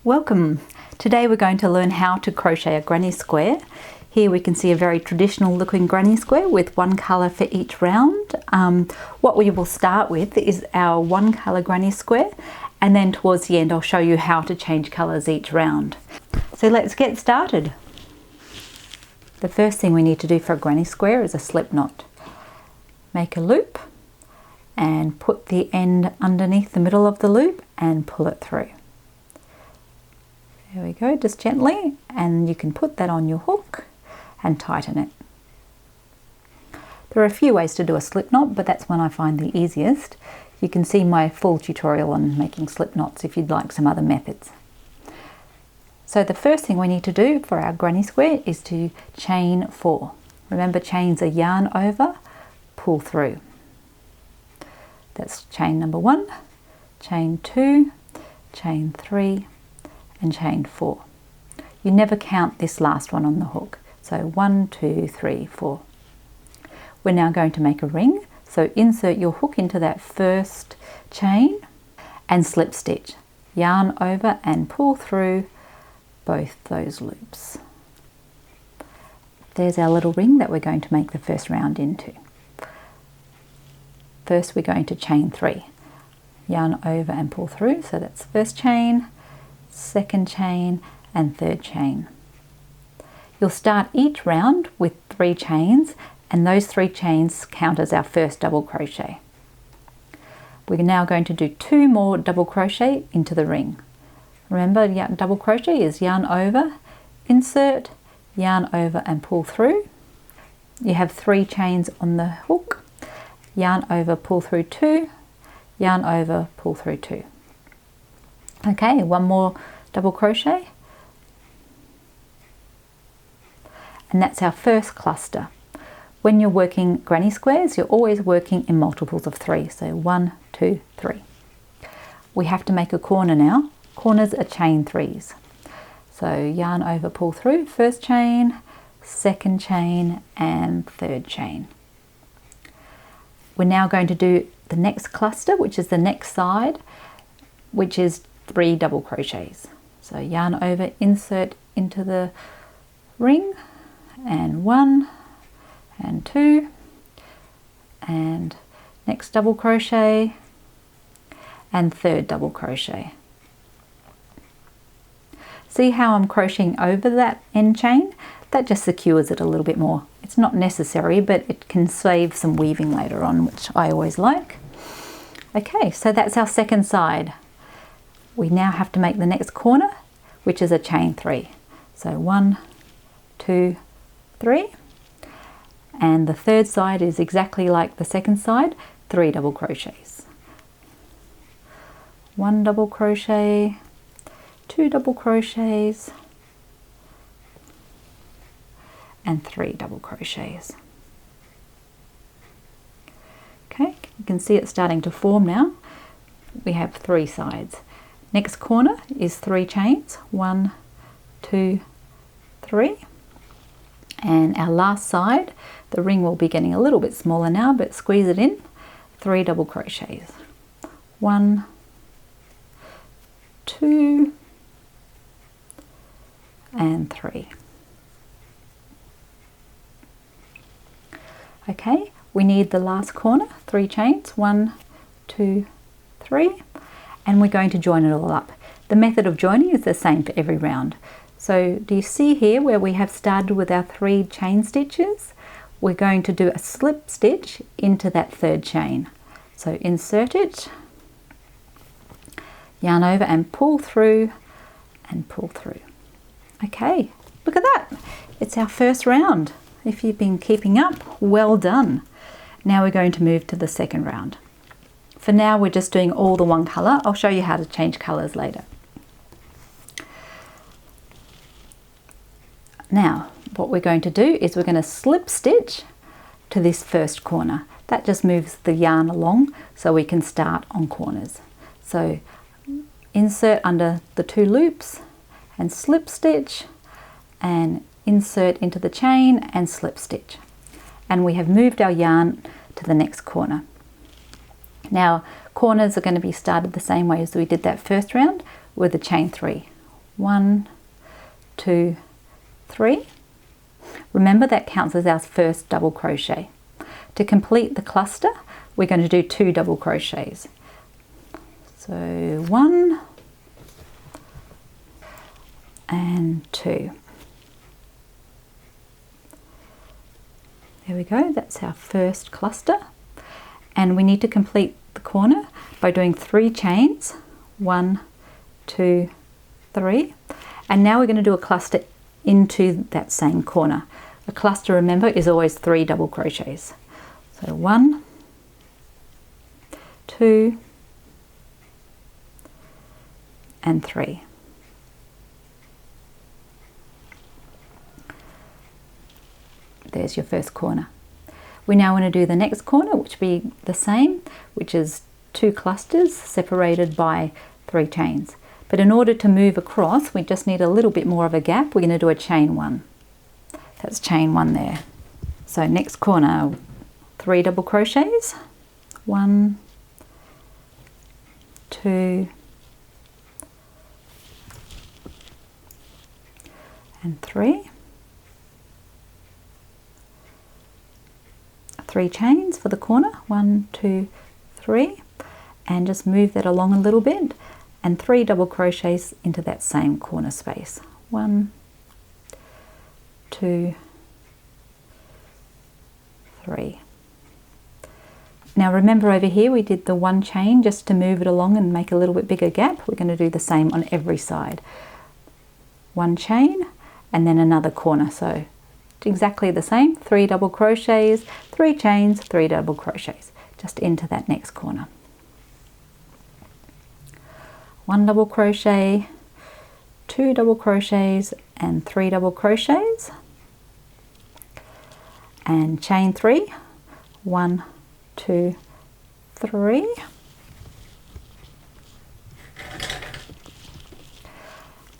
Welcome! Today we're going to learn how to crochet a granny square. Here we can see a very traditional looking granny square with one colour for each round. What we will start with is our one colour granny square, and then towards the end I'll show you how to change colours each round. So let's get started. The first thing we need to do for a granny square is a slip knot. Make a loop and put the end underneath the middle of the loop and pull it through. There we go, just gently, and you can put that on your hook and tighten it. There are a few ways to do a slip knot, but that's one I find the easiest. You can see my full tutorial on making slip knots if you'd like some other methods. So the first thing we need to do for our granny square is to chain 4. Remember, chains are yarn over, pull through. That's chain number 1, chain 2, chain 3, and chain 4. You never count this last one on the hook. So 1, 2, 3, 4. We're now going to make a ring. So insert your hook into that first chain and slip stitch. Yarn over and pull through both those loops. There's our little ring that we're going to make the first round into. First we're going to chain 3. Yarn over and pull through. So that's first chain, second chain and third chain. You'll start each round with 3 chains, and those 3 chains count as our first double crochet. We're now going to do 2 more double crochet into the ring. Remember, double crochet is yarn over, insert, yarn over and pull through. You have 3 chains on the hook, yarn over, pull through 2, yarn over, pull through 2. Okay, 1 more double crochet, and that's our first cluster. When you're working granny squares, you're always working in multiples of 3, so 1, 2, 3. We have to make a corner now. Corners are chain 3s. So yarn over, pull through, first chain, second chain and third chain. We're now going to do the next cluster, which is the next side, which is 3 double crochets. So yarn over, insert into the ring, and 1 and 2, and next double crochet and third double crochet. See how I'm crocheting over that end chain? That just secures it a little bit more. It's not necessary, but it can save some weaving later on, which I always like. Okay, so that's our second side. We now have to make the next corner, which is a chain 3. So 1, 2, 3. And the third side is exactly like the second side, 3 double crochets. 1 double crochet, 2 double crochets, and 3 double crochets. Okay, you can see it starting to form now. We have 3 sides. Next corner is 3 chains, 1, 2, 3. And our last side, the ring will be getting a little bit smaller now, but squeeze it in, 3 double crochets. 1, 2, and 3. Okay, we need the last corner, 3 chains, 1, 2, 3. And we're going to join it all up. The method of joining is the same for every round. So do you see here where we have started with our 3 chain stitches? We're going to do a slip stitch into that third chain. So insert it, yarn over and pull through and pull through. Okay, look at that. It's our first round. If you've been keeping up, well done. Now we're going to move to the second round. For now, we're just doing all the one colour. I'll show you how to change colours later. Now, what we're going to do is we're going to slip stitch to this first corner. That just moves the yarn along so we can start on corners. So insert under the 2 loops and slip stitch, and insert into the chain and slip stitch. And we have moved our yarn to the next corner. Now corners are going to be started the same way as we did that first round with a chain 3. 1, 2, 3. Remember, that counts as our first double crochet. To complete the cluster, we're going to do 2 double crochets. So 1 and 2. There we go, that's our first cluster. And we need to complete the corner by doing 3 chains. 1, 2, 3. And now we're going to do a cluster into that same corner. A cluster, remember, is always 3 double crochets. So 1, 2, and 3. There's your first corner. We now want to do the next corner, which will be the same, which is 2 clusters separated by 3 chains. But in order to move across, we just need a little bit more of a gap. We're going to do a chain 1. That's chain 1 there. So next corner, 3 double crochets. 1, 2, and 3. 3 chains for the corner. 1, 2, 3. And just move that along a little bit. And 3 double crochets into that same corner space. 1, 2, 3. Now remember, over here we did the 1 chain just to move it along and make a little bit bigger gap. We're going to do the same on every side. 1 chain and then another corner. So exactly the same. 3 double crochets, 3 chains, 3 double crochets just into that next corner. 1 double crochet, 2 double crochets, and 3 double crochets, and chain 3. 1, 2, 3,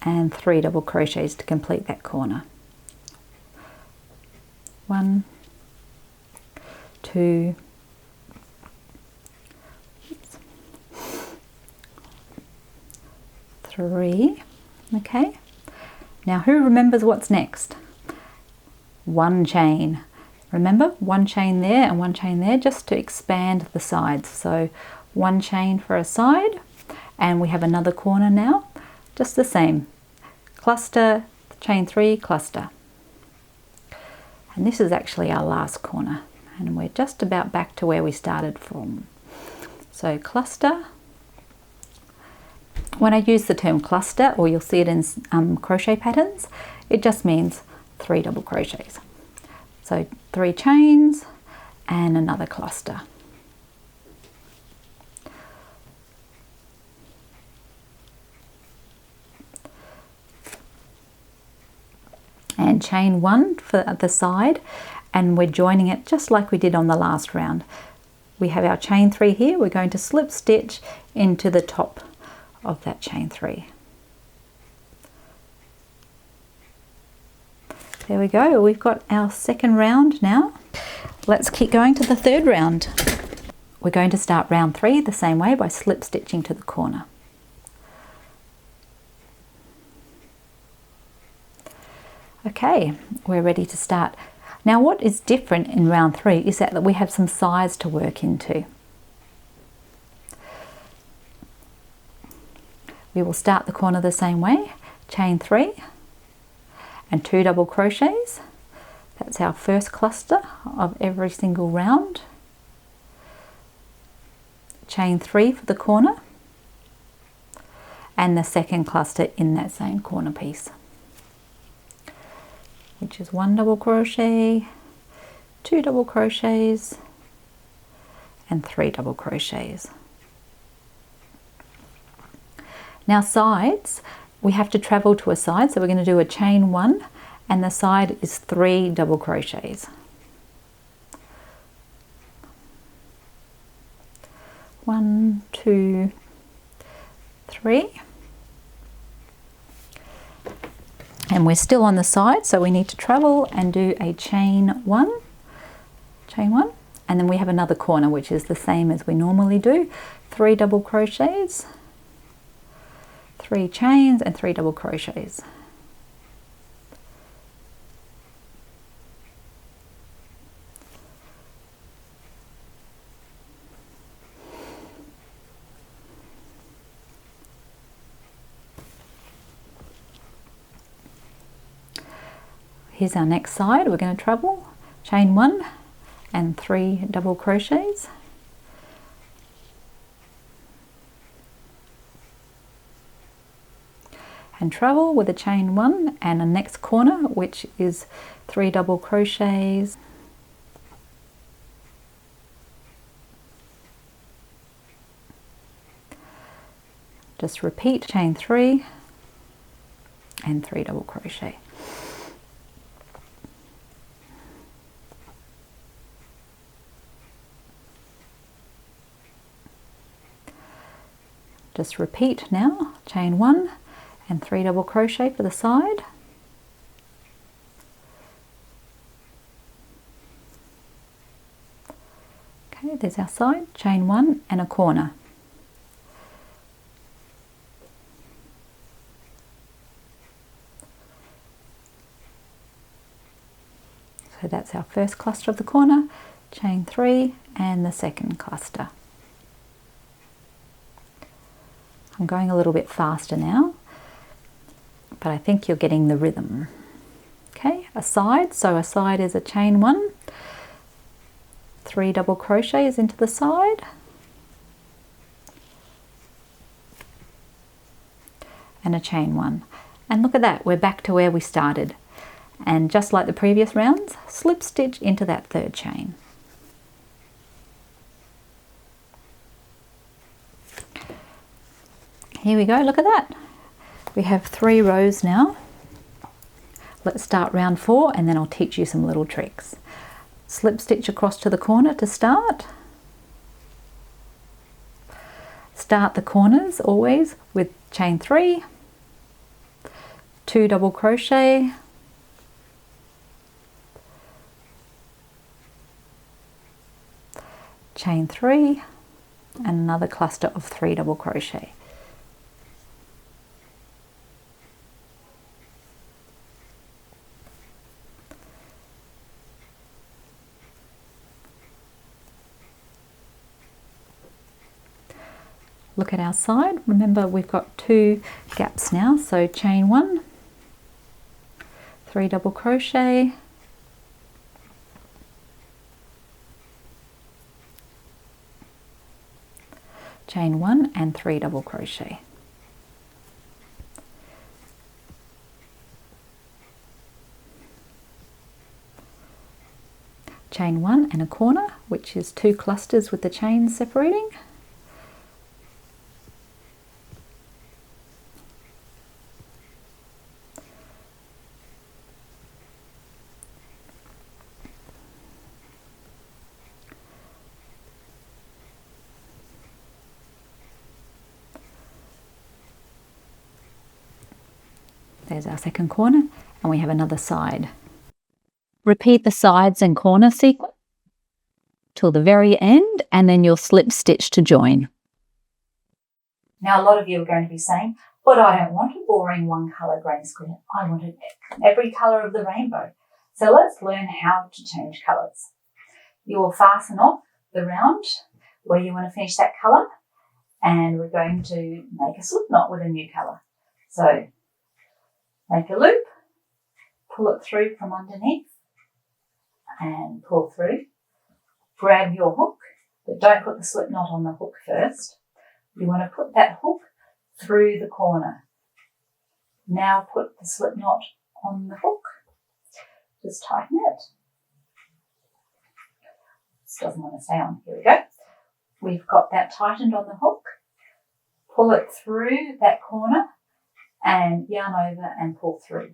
and 3 double crochets to complete that corner. 1, 2, 3. Okay, now who remembers what's next? 1 chain. Remember, 1 chain there and 1 chain there, just to expand the sides. So 1 chain for a side, and we have another corner now, just the same. Cluster, chain 3, cluster. And this is actually our last corner, and we're just about back to where we started from. So cluster. When I use the term cluster, or you'll see it in crochet patterns, it just means 3 double crochets. So 3 chains and another cluster. And chain 1 for the side, and we're joining it just like we did on the last round. We have our chain 3 here. We're going to slip stitch into the top of that chain 3. There we go. We've got our second round now. Let's keep going to the third round. We're going to start round 3 the same way by slip stitching to the corner. Okay, we're ready to start. Now what is different in round 3 is that we have some sides to work into. We will start the corner the same way, chain 3 and 2 double crochets. That's our first cluster of every single round. Chain 3 for the corner, and the second cluster in that same corner piece, which is 1 double crochet, 2 double crochets, and 3 double crochets. Now sides, we have to travel to a side, so we're going to do a chain 1, and the side is 3 double crochets. 1, 2, 3. And we're still on the side, so we need to travel and do a chain 1, and then we have another corner, which is the same as we normally do. 3 double crochets, 3 chains and 3 double crochets. Here's our next side. We're going to treble, chain 1 and 3 double crochets. And treble with a chain 1 and a next corner, which is 3 double crochets. Just repeat, chain 3 and 3 double crochet. Just repeat now, chain 1 and 3 double crochet for the side. Okay, there's our side, chain 1 and a corner. So that's our first cluster of the corner, chain 3 and the second cluster. I'm going a little bit faster now, but I think you're getting the rhythm. Okay, a side, so a side is a chain 1, 3 double crochets into the side, and a chain 1. And look at that, we're back to where we started. And just like the previous rounds, slip stitch into that third chain. Here we go, look at that. We have 3 rows now. Let's start round 4 and then I'll teach you some little tricks. Slip stitch across to the corner to start. Start the corners always with chain 3, 2 double crochet, chain 3 and another cluster of 3 double crochet. Look at our side. Remember, we've got 2 gaps now, so chain 1, 3 double crochet, chain 1 and 3 double crochet. Chain 1 and a corner, which is 2 clusters with the chains separating. There's our second corner, and we have another side. Repeat the sides and corner sequence till the very end, and then you'll slip stitch to join. Now a lot of you are going to be saying, but I don't want a boring one colour granny square. I want every colour of the rainbow. So let's learn how to change colours. You will fasten off the round where you want to finish that colour, and we're going to make a slip knot with a new colour. So make a loop, pull it through from underneath and pull through. Grab your hook, but don't put the slip knot on the hook first. You want to put that hook through the corner. Now put the slip knot on the hook. Just tighten it. This doesn't want to stay on. Here we go. We've got that tightened on the hook. Pull it through that corner and yarn over and pull through.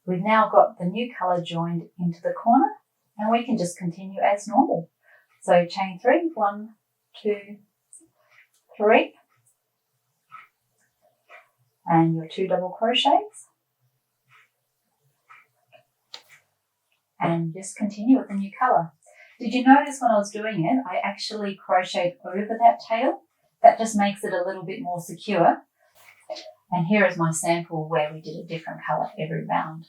We've now got the new colour joined into the corner, and we can just continue as normal. So chain 3, 1, 2, 3, and your 2 double crochets, and just continue with the new colour. Did you notice when I was doing it, I actually crocheted over that tail That just makes it a little bit more secure. And here is my sample where we did a different colour every round.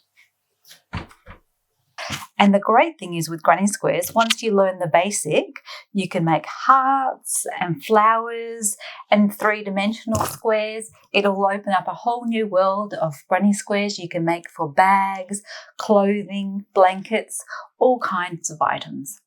And the great thing is with granny squares, once you learn the basic, you can make hearts and flowers and three-dimensional squares. It'll open up a whole new world of granny squares you can make for bags, clothing, blankets, all kinds of items.